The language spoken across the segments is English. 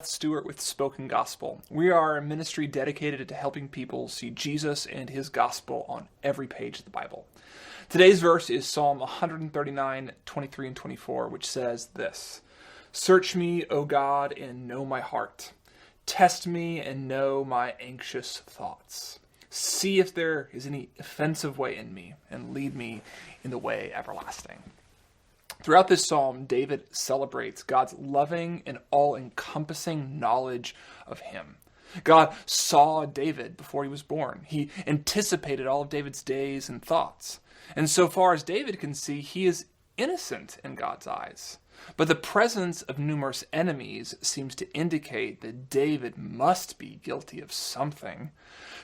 Stewart with Spoken Gospel. We are a ministry dedicated to helping people see Jesus and his gospel on every page of the Bible. Today's verse is Psalm 139, 23 and 24, which says this: "Search me, O God, and know my heart. Test me and know my anxious thoughts. See if there is any offensive way in me, and lead me in the way everlasting." Throughout this psalm, David celebrates God's loving and all-encompassing knowledge of him. God saw David before he was born. He anticipated all of David's days and thoughts. And so far as David can see, he is innocent in God's eyes. But the presence of numerous enemies seems to indicate that David must be guilty of something.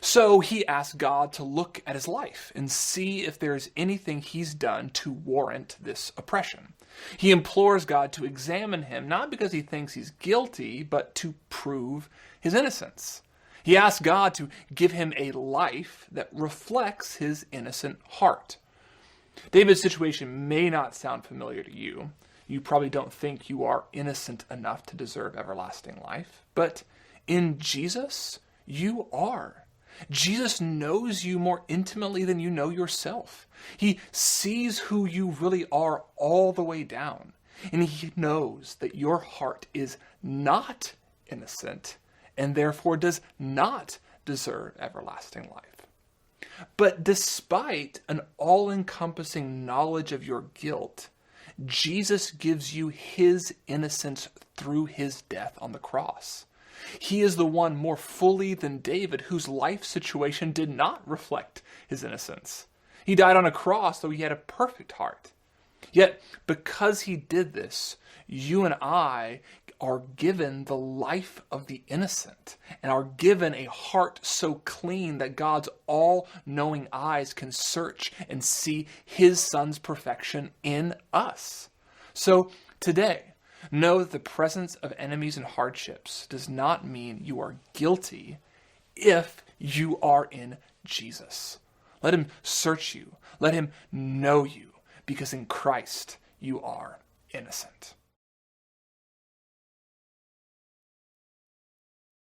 So he asks God to look at his life and see if there is anything he's done to warrant this oppression. He implores God to examine him, not because he thinks he's guilty, but to prove his innocence. He asks God to give him a life that reflects his innocent heart. David's situation may not sound familiar to you. You probably don't think you are innocent enough to deserve everlasting life. But in Jesus, you are. Jesus knows you more intimately than you know yourself. He sees who you really are all the way down. And he knows that your heart is not innocent and therefore does not deserve everlasting life. But despite an all-encompassing knowledge of your guilt, Jesus gives you his innocence through his death on the cross. He is the one more fully than David whose life situation did not reflect his innocence. He died on a cross, though he had a perfect heart. Yet, because he did this, you and I are given the life of the innocent and are given a heart so clean that God's all-knowing eyes can search and see his Son's perfection in us. So today, know that the presence of enemies and hardships does not mean you are guilty if you are in Jesus. Let him search you. Let him know you, because in Christ you are innocent.